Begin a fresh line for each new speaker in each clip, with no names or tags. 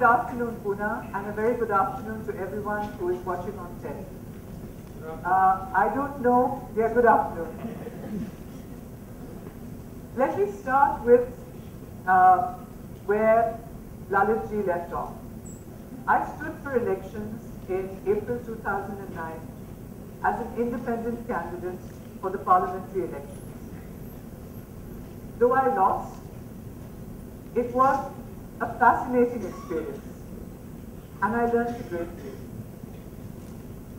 good afternoon, Pune, and a very good afternoon to everyone who is watching on TED. I don't know, yeah, good afternoon. Let me start with where Lalitji left off. I stood for elections in April 2009 as an independent candidate for the parliamentary elections. Though I lost, it was a fascinating experience, and I learned a great deal.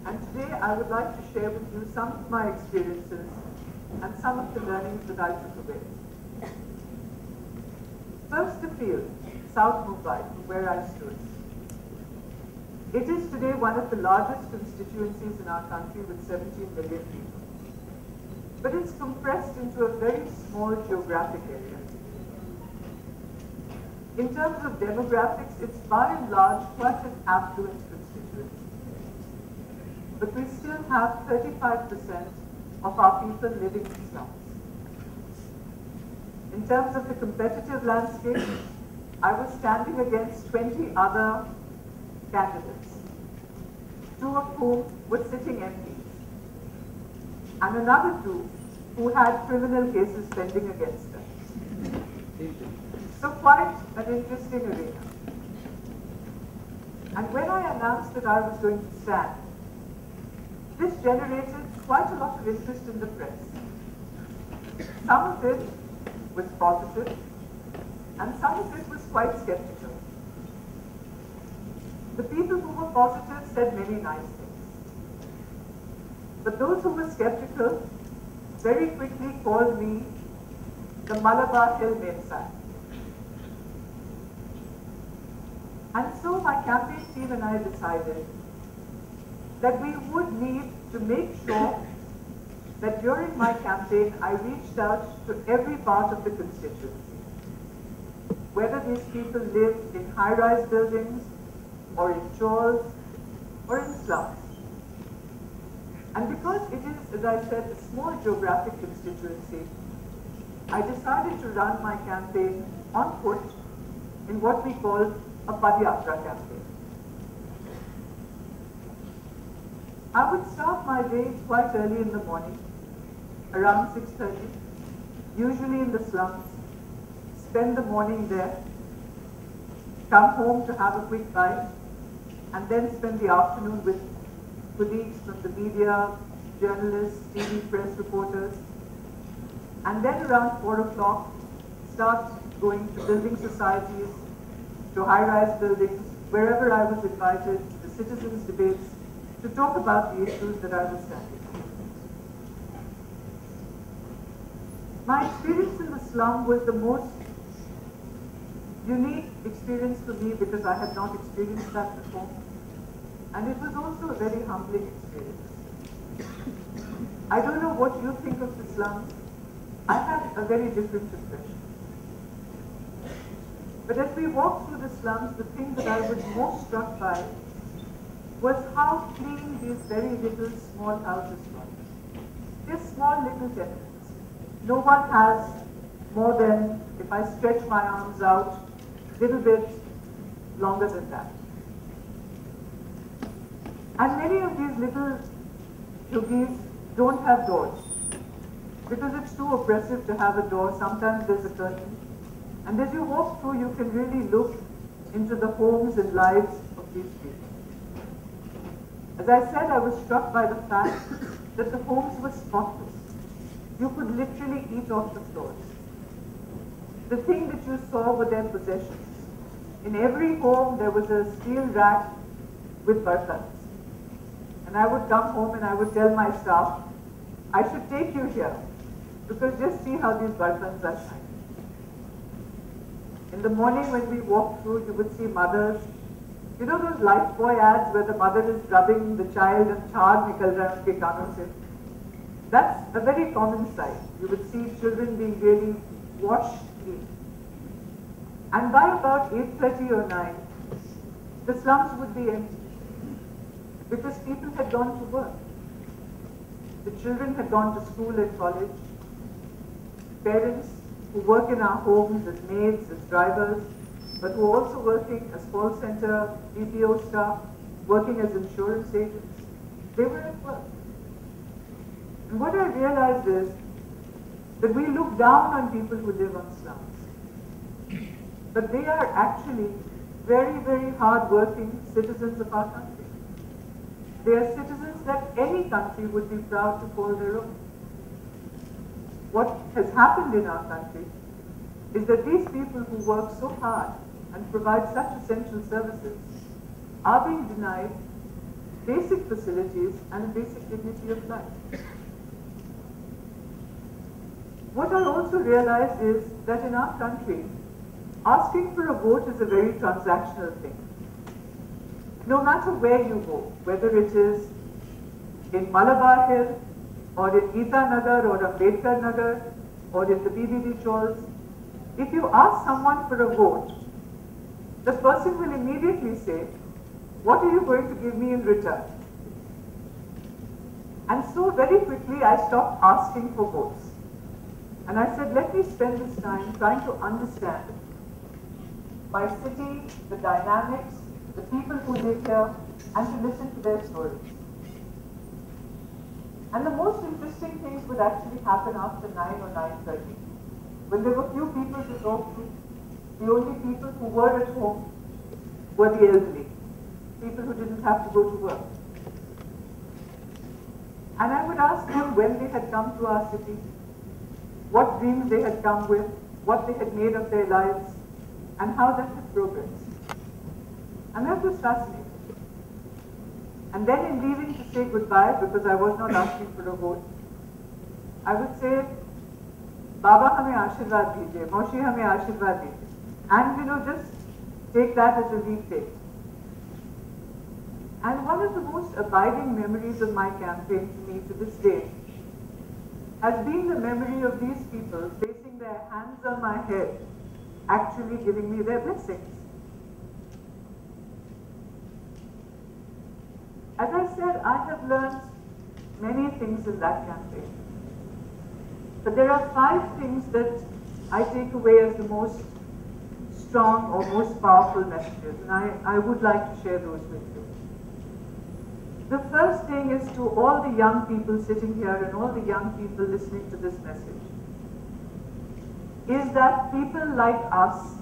And today I would like to share with you some of my experiences and some of the learnings that I took away. First, the field, South Mumbai, where I stood. It is today one of the largest constituencies in our country with 17 million people. But it's compressed into a very small geographic area. In terms of demographics, it's by and large quite an affluent constituency. But we still have 35% of our people living in slums. In terms of the competitive landscape, I was standing against 20 other candidates, 2 of whom were sitting MPs, and another 2 who had criminal cases pending against them. So quite an interesting arena. And when I announced that I was going to stand, this generated quite a lot of interest in the press. Some of it was positive, and some of it was quite skeptical. The people who were positive said many nice things. But those who were skeptical very quickly called me the Malabar Hill Mensai. And so my campaign team and I decided that we would need to make sure that during my campaign I reached out to every part of the constituency, whether these people lived in high-rise buildings or in chawls or in slums. And because it is, as I said, a small geographic constituency, I decided to run my campaign on foot in what we call a Padyatra campaign. I would start my day quite early in the morning, around 6:30, usually in the slums, spend the morning there, come home to have a quick bite, and then spend the afternoon with colleagues from the media, journalists, TV press reporters, and then around 4 o'clock, start going to building societies, to high-rise buildings, wherever I was invited, the citizens' debates, to talk about the issues that I was standing on. My experience in the slum was the most unique experience for me because I had not experienced that before. And it was also a very humbling experience. I don't know what you think of the slums. I had a very different impression. But as we walked through the slums, the thing that I was most struck by was how clean these very little small houses were. They're small little tenements. No one has more than, if I stretch my arms out, a little bit longer than that. And many of these little juggies don't have doors because it's too oppressive to have a door. Sometimes there's a curtain. And as you walk through, you can really look into the homes and lives of these people. As I said, I was struck by the fact that the homes were spotless. You could literally eat off the floors. The thing that you saw were their possessions. In every home, there was a steel rack with bartans. And I would come home and I would tell my staff, I should take you here, because just see how these bartans are shining. In the morning when we walked through, you would see mothers. You know those Lifebuoy ads where the mother is rubbing the child and char nikal raha hai uske kanon se? That's a very common sight. You would see children being really washed clean. And by about 8:30 or 9, the slums would be empty because people had gone to work. The children had gone to school and college. Parents who work in our homes as maids, as drivers, but who are also working as call center, BPO staff, working as insurance agents. They were at work. And what I realized is that we look down on people who live on slums. But they are actually very, very hard-working citizens of our country. They are citizens that any country would be proud to call their own. What has happened in our country is that these people who work so hard and provide such essential services are being denied basic facilities and a basic dignity of life. What I also realize is that in our country, asking for a vote is a very transactional thing. No matter where you go, whether it is in Malabar Hill, or in Gita Nagar, or Ambedkar Nagar, or in the BBD Chawls, if you ask someone for a vote, the person will immediately say, what are you going to give me in return? And so very quickly I stopped asking for votes. And I said, let me spend this time trying to understand my city, the dynamics, the people who live here, and to listen to their stories. And the most interesting things would actually happen after 9 or 9:30, when there were few people to talk to. The only people who were at home were the elderly, people who didn't have to go to work. And I would ask them when they had come to our city, what dreams they had come with, what they had made of their lives, and how that had progressed. And that was fascinating. And then in leaving to say goodbye, because I was not asking for a vote, I would say, Baba hame aashirwad dijiye, Maushi hame aashirwad dijiye. And just take that as a retake. And one of the most abiding memories of my campaign to me to this day has been the memory of these people placing their hands on my head, actually giving me their blessings. As I said, I have learned many things in that campaign. But there are 5 things that I take away as the most strong or most powerful messages, and I would like to share those with you. The first thing is to all the young people sitting here and all the young people listening to this message, is that people like us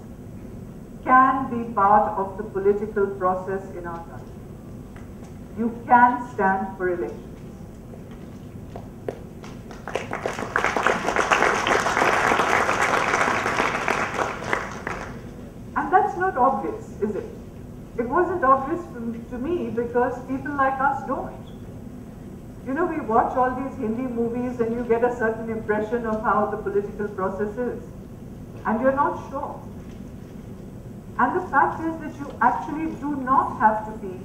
can be part of the political process in our country. You can stand for elections. And that's not obvious, is it? It wasn't obvious to me because people like us don't. We watch all these Hindi movies and you get a certain impression of how the political process is. And you're not sure. And the fact is that you actually do not have to be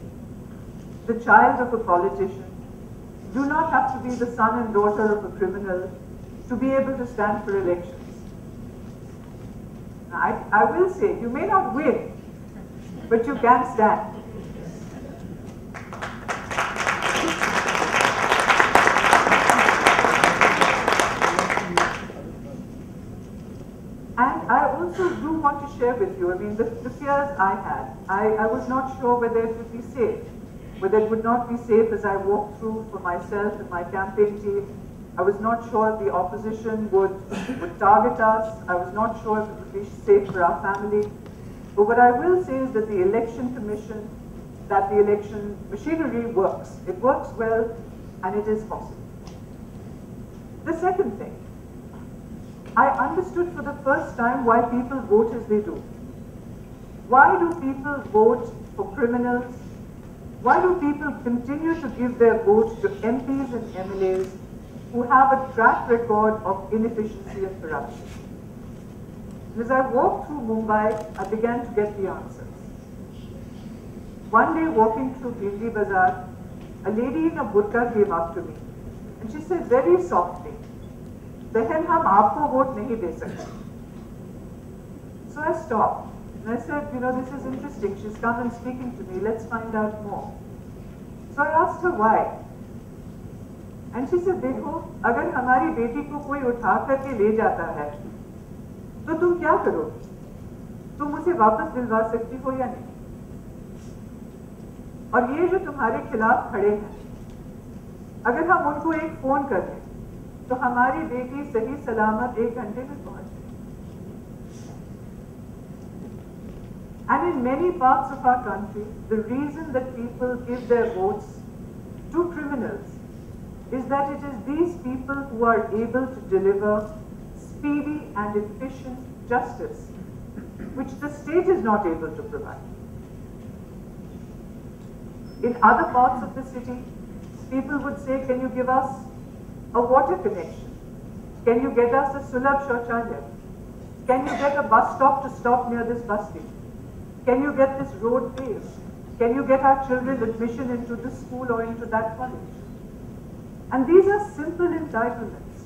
the child of a politician, do not have to be the son and daughter of a criminal to be able to stand for elections. I will say, you may not win, but you can stand. And I also do want to share with you, the fears I had. I was not sure whether it would be safe, whether it would not be safe as I walked through for myself and my campaign team. I was not sure the opposition would target us. I was not sure if it would be safe for our family. But what I will say is that the election commission, that the election machinery works. It works well, and it is possible. The second thing, I understood for the first time why people vote as they do. Why do people vote for criminals? Why do people continue to give their vote to MPs and MLAs who have a track record of inefficiency and corruption? And as I walked through Mumbai, I began to get the answers. One day walking through Bindi Bazaar, a lady in a burqa came up to me and she said very softly, "Behan, hum aapko vote nahi de sakte." So I stopped and I said, this is interesting. She's come and speaking to me. Let's find out more. So I asked her why. And she said, देखो, अगर हमारी बेटी को कोई उठा करके ले जाता है, तो तुम क्या करोगे? तुम उसे वापस दिलवा सकती हो या नहीं। और ये जो तुम्हारे खिलाफ खड़े हैं, अगर हम उनको एक फोन कर दें तो हमारी बेटी सही सलामत 1 घंटे में पहुंच जाए। And in many parts of our country, the reason that people give their votes to criminals is that it is these people who are able to deliver speedy and efficient justice, which the state is not able to provide. In other parts of the city, people would say, can you give us a water connection? Can you get us a Sulabh Shauchalaya? Can you get a bus stop to stop near this bus station? Can you get this road paved? Can you get our children admission into this school or into that college? And these are simple entitlements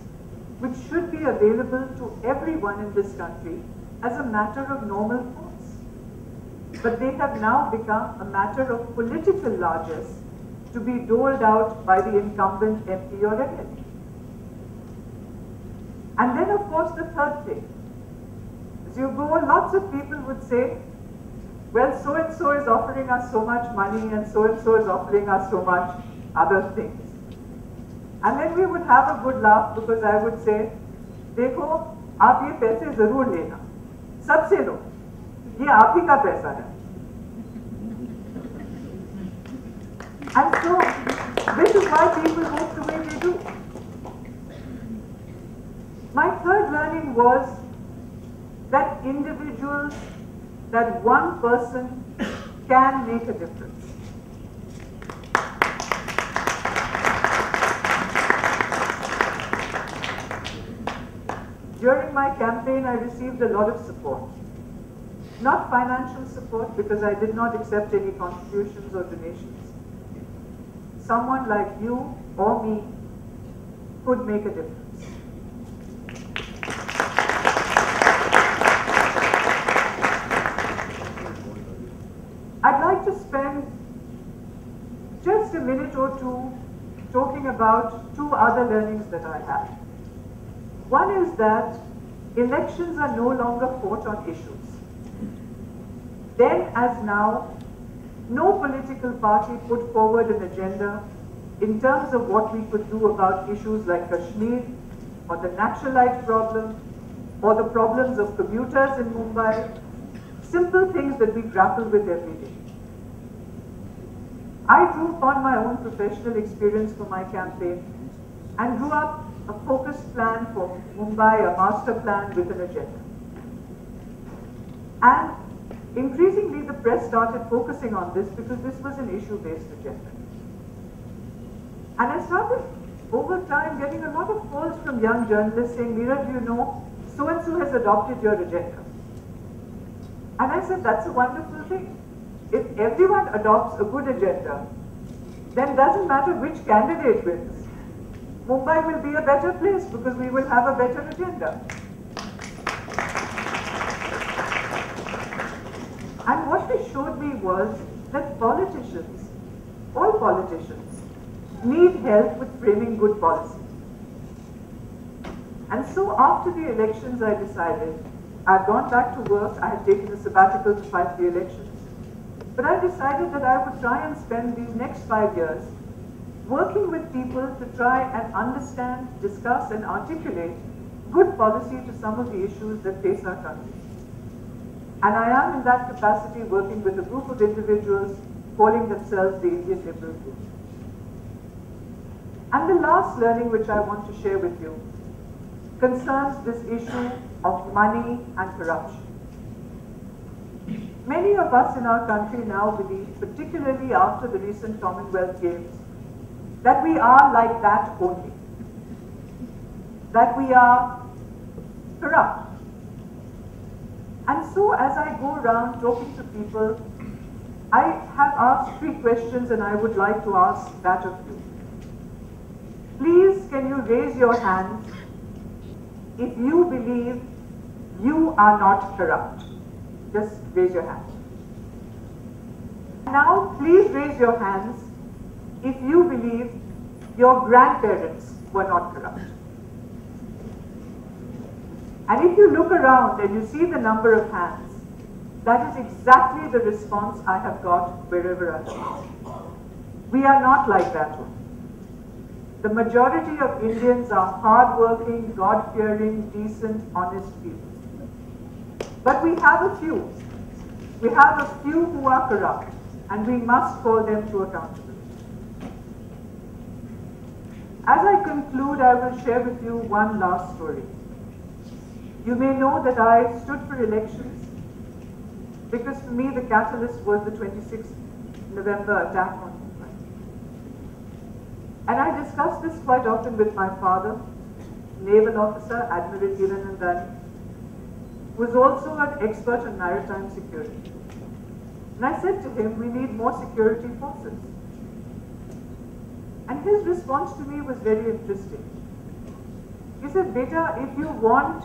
which should be available to everyone in this country as a matter of normal course. But they have now become a matter of political largesse to be doled out by the incumbent MP or MLA. And then, of course, the third thing. As you go, lots of people would say, well, so-and-so is offering us so much money and so-and-so is offering us so much other things. And then we would have a good laugh because I would say, देखो, आप ये पैसे जरूर लेना, सबसे लो, ये आप ही का पैसा है. And so, this is why people move the way they do. My third learning was that individuals, that one person can make a difference. During my campaign, I received a lot of support. Not financial support, because I did not accept any contributions or donations. Someone like you or me could make a difference. I'd like to spend just a minute or two talking about two other learnings that I had. One is that elections are no longer fought on issues. Then as now, no political party put forward an agenda in terms of what we could do about issues like Kashmir, or the Naxalite problem, or the problems of commuters in Mumbai, simple things that we grapple with every day. I drew upon my own professional experience for my campaign and drew up a focused plan for Mumbai, a master plan with an agenda. And increasingly the press started focusing on this because this was an issue-based agenda. And I started over time getting a lot of calls from young journalists saying, Meera, do you know, so-and-so has adopted your agenda. And I said, that's a wonderful thing. If everyone adopts a good agenda, then it doesn't matter which candidate wins. Mumbai will be a better place because we will have a better agenda. And what they showed me was that politicians, all politicians, need help with framing good policy. And so after the elections, I decided, I've gone back to work, I had taken a sabbatical to fight the elections. But I decided that I would try and spend these next 5 years working with people to try and understand, discuss and articulate good policy to some of the issues that face our country. And I am in that capacity working with a group of individuals calling themselves the Indian Liberal Group. And the last learning which I want to share with you concerns this issue of money and corruption. Many of us in our country now believe, particularly after the recent Commonwealth Games, that we are like that only, that we are corrupt. And so as I go around talking to people, I have asked 3 questions and I would like to ask that of you. Please, can you raise your hand if you believe you are not corrupt? Just raise your hand. Now, please raise your hands if you believe your grandparents were not corrupt. And if you look around and you see the number of hands, That is exactly the response I have got wherever I go. We are not like that one. The majority of Indians are hard-working, God-fearing, decent, honest people. But we have a few. We have a few who are corrupt, and we must call them to accountability. As I conclude, I will share with you one last story. You may know that I stood for elections because for me the catalyst was the 26th November attack on Pune. And I discussed this quite often with my father, naval officer, Admiral Hiranandani, who was also an expert on maritime security. And I said to him, we need more security forces. And his response to me was very interesting. He said, Beta, if you want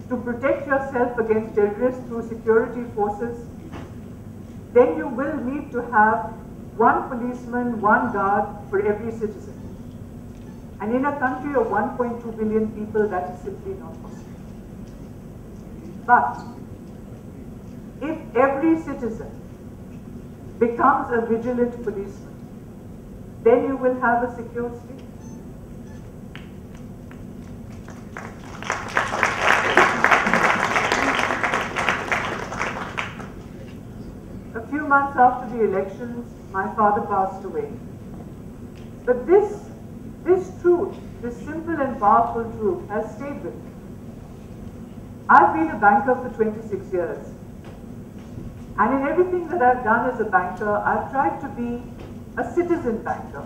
to protect yourself against terrorists through security forces, then you will need to have one policeman, one guard for every citizen. And in a country of 1.2 billion people, that is simply not possible. But if every citizen becomes a vigilant policeman, then you will have a secure state. A few months after the elections, my father passed away. But this truth, this simple and powerful truth, has stayed with me. I've been a banker for 26 years. And in everything that I've done as a banker, I've tried to be a citizen banker.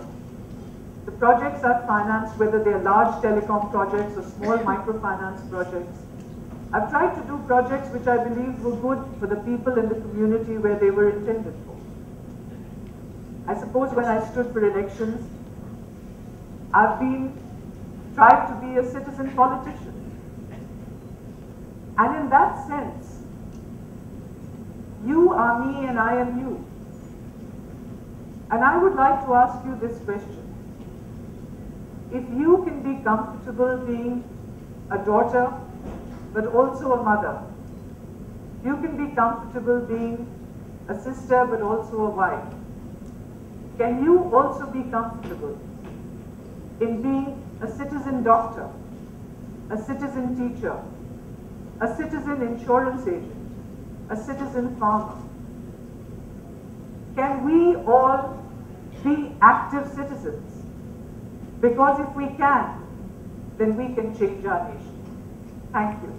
The projects I've financed, whether they're large telecom projects or small microfinance projects, I've tried to do projects which I believe were good for the people in the community where they were intended for. I suppose when I stood for elections, I've tried to be a citizen politician. And in that sense, you are me and I am you. And I would like to ask you this question. If you can be comfortable being a daughter, but also a mother, you can be comfortable being a sister, but also a wife, can you also be comfortable in being a citizen doctor, a citizen teacher, a citizen insurance agent, a citizen farmer? Can we all be active citizens? Because if we can, then we can change our nation. Thank you.